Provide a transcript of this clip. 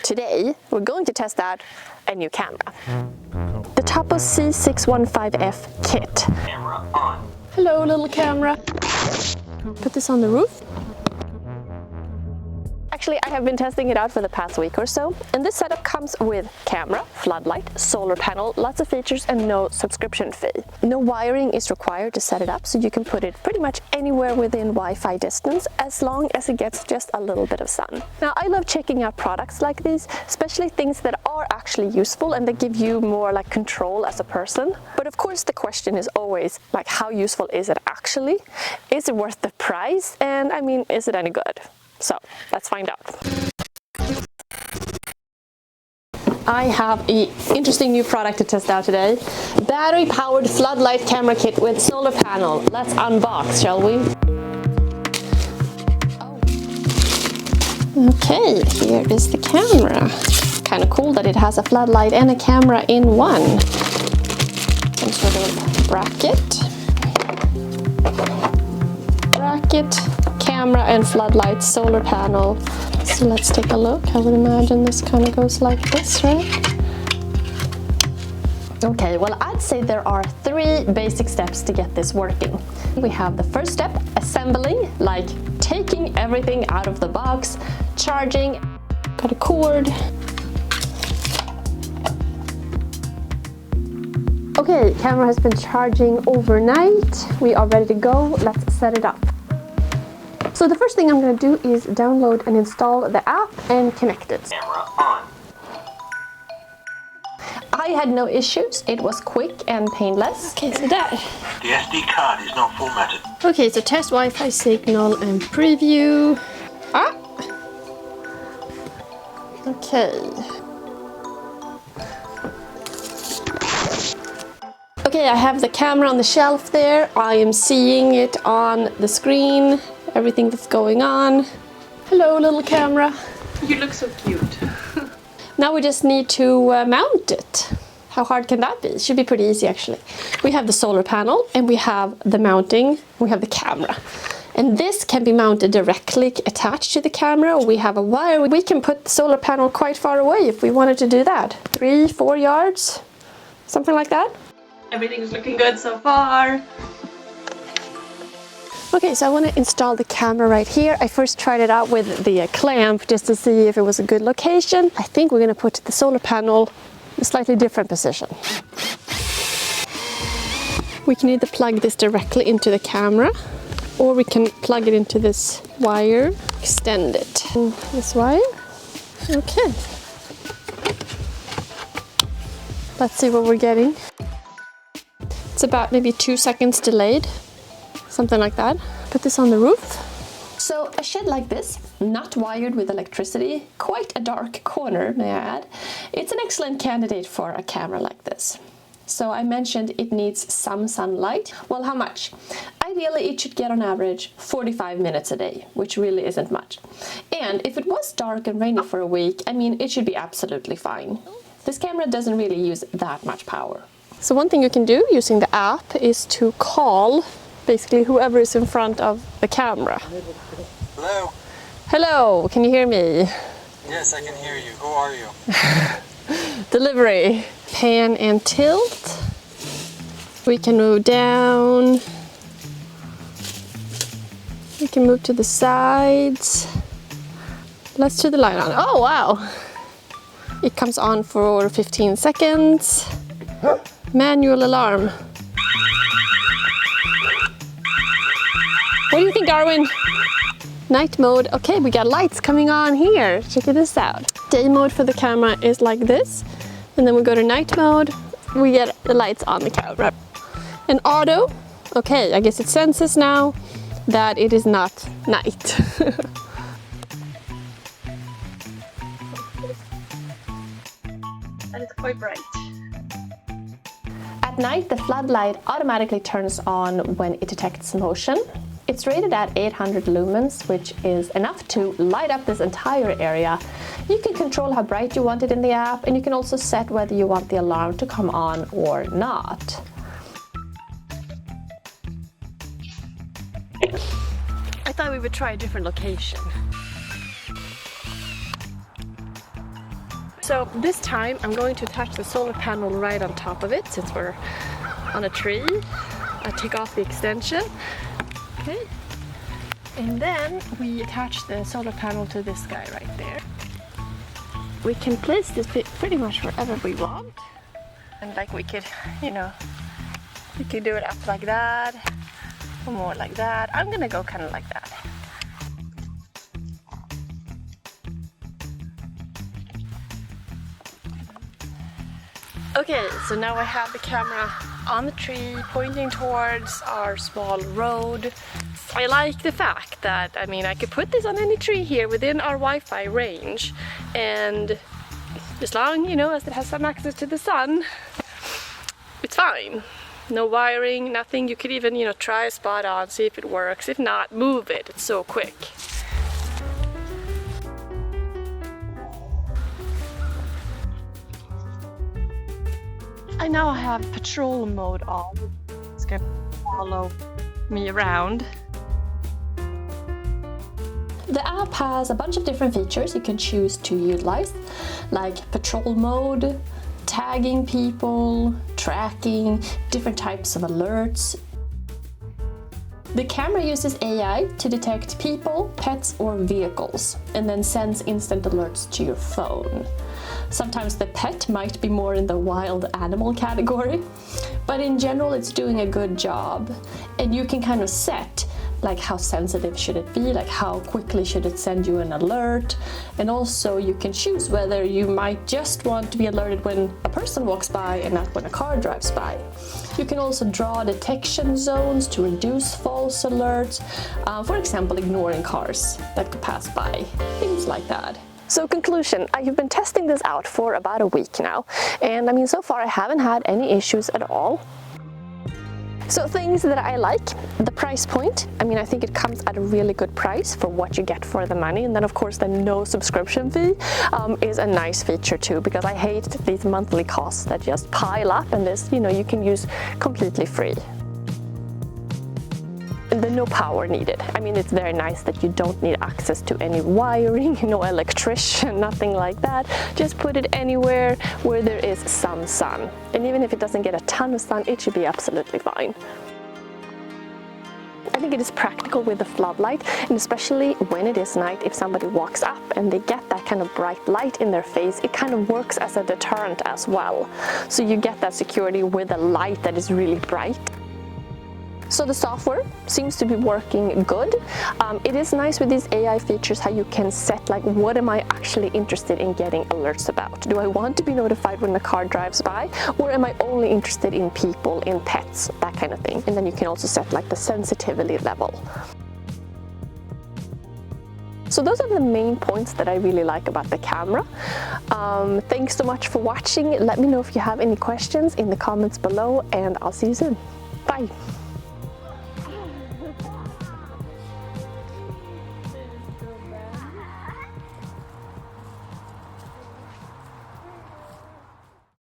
Today, we're going to test out a new camera. The Tapo C615F kit. Camera on. Hello, little camera. Put this on the roof. Actually, I have been testing it out for the past week or so, and this setup comes with camera, floodlight, solar panel, lots of features, and no subscription fee. No wiring is required to set it up, so you can put it pretty much anywhere within Wi-Fi distance, as long as it gets just a little bit of sun. Now, I love checking out products like these, especially things that are actually useful and that give you more like control as a person. But of course, the question is always like, how useful is it actually? Is it worth the price? And I mean, is it any good? So let's find out. I have an interesting new product to test out today. Battery powered floodlight camera kit with solar panel. Let's unbox, shall we? Okay, here is the camera. Kind of cool that it has a floodlight and a camera in one. Some sort of bracket, camera and floodlight, solar panel. So let's take a look. I would imagine this kind of goes like this, right? Okay, well, I'd say there are 3 basic steps to get this working. We have the first step, assembling, like taking everything out of the box, charging, got a cord. Okay, camera has been charging overnight. We are ready to go. Let's set it up. So the first thing I'm going to do is download and install the app and connect it. Camera on. I had no issues. It was quick and painless. Okay, so that. The SD card is not formatted. Okay, so test Wi-Fi signal and preview. Okay. Okay, I have the camera on the shelf there. I am seeing it on the screen. Everything that's going on. Hello, little camera. You look so cute. Now we just need to mount it. How hard can that be? It should be pretty easy, actually. We have the solar panel, and we have the mounting. We have the camera. And this can be mounted directly attached to the camera. We have a wire. We can put the solar panel quite far away if we wanted to do that. 3-4 yards, something like that. Everything's looking good so far. Okay, so I want to install the camera right here. I first tried it out with the clamp just to see if it was a good location. I think we're going to put the solar panel in a slightly different position. We can either plug this directly into the camera, or we can plug it into this wire, extend it. This wire. Okay. Let's see what we're getting. It's about maybe 2 seconds delayed. Something like that. Put this on the roof. So a shed like this, not wired with electricity, quite a dark corner, may I add. It's an excellent candidate for a camera like this. So I mentioned it needs some sunlight. Well, how much? Ideally, it should get on average 45 minutes a day, which really isn't much. And if it was dark and rainy for a week, I mean, it should be absolutely fine. This camera doesn't really use that much power. So one thing you can do using the app is to call basically whoever is in front of the camera. Hello? Hello, can you hear me? Yes, I can hear you. Who are you? Delivery. Pan and tilt. We can move down. We can move to the sides. Let's turn the light on. Oh, wow. It comes on for 15 seconds. Manual alarm. What do you think, Darwin? Night mode. Okay, we got lights coming on here. Check this out. Day mode for the camera is like this. And then we go to night mode. We get the lights on the camera. And auto. Okay, I guess it senses now that it is not night. And it's quite bright. At night, the floodlight automatically turns on when it detects motion. It's rated at 800 lumens, which is enough to light up this entire area. You can control how bright you want it in the app, and you can also set whether you want the alarm to come on or not. I thought we would try a different location. So this time I'm going to attach the solar panel right on top of it since we're on a tree. I take off the extension. Okay. And then we attach the solar panel to this guy right there. We can place this pretty much wherever we want. And like we could, you know, we could do it up like that or more like that. I'm gonna go kind of like that. Okay, so now I have the camera on the tree pointing towards our small road. I like the fact that, I mean, I could put this on any tree here within our Wi-Fi range, and as long, you know, as it has some access to the sun, it's fine. No wiring, nothing. You could even, you know, try a spot on, see if it works. If not, move it. It's so quick. I now have patrol mode on. It's gonna follow me around. The app has a bunch of different features you can choose to utilize, like patrol mode, tagging people, tracking, different types of alerts. The camera uses AI to detect people, pets, or vehicles, and then sends instant alerts to your phone. Sometimes the pet might be more in the wild animal category, but in general it's doing a good job. And you can kind of set like how sensitive should it be, like how quickly should it send you an alert, and also you can choose whether you might just want to be alerted when a person walks by and not when a car drives by. You can also draw detection zones to reduce false alerts, for example ignoring cars that could pass by, things like that. So conclusion, I have been testing this out for about a week now, and I mean so far I haven't had any issues at all. So things that I like, the price point. I mean, I think it comes at a really good price for what you get for the money. And then of course the no subscription fee is a nice feature too, because I hate these monthly costs that just pile up, and this, you know, you can use completely free. The no power needed. I mean, it's very nice that you don't need access to any wiring, no electrician, nothing like that. Just put it anywhere where there is some sun. And even if it doesn't get a ton of sun, it should be absolutely fine. I think it is practical with the floodlight, and especially when it is night, if somebody walks up and they get that kind of bright light in their face, it kind of works as a deterrent as well. So you get that security with a light that is really bright. So the software seems to be working good. It is nice with these AI features how you can set like, what am I actually interested in getting alerts about? Do I want to be notified when the car drives by, or am I only interested in people, in pets, that kind of thing? And then you can also set like the sensitivity level. So those are the main points that I really like about the camera. Thanks so much for watching. Let me know if you have any questions in the comments below, and I'll see you soon. Bye.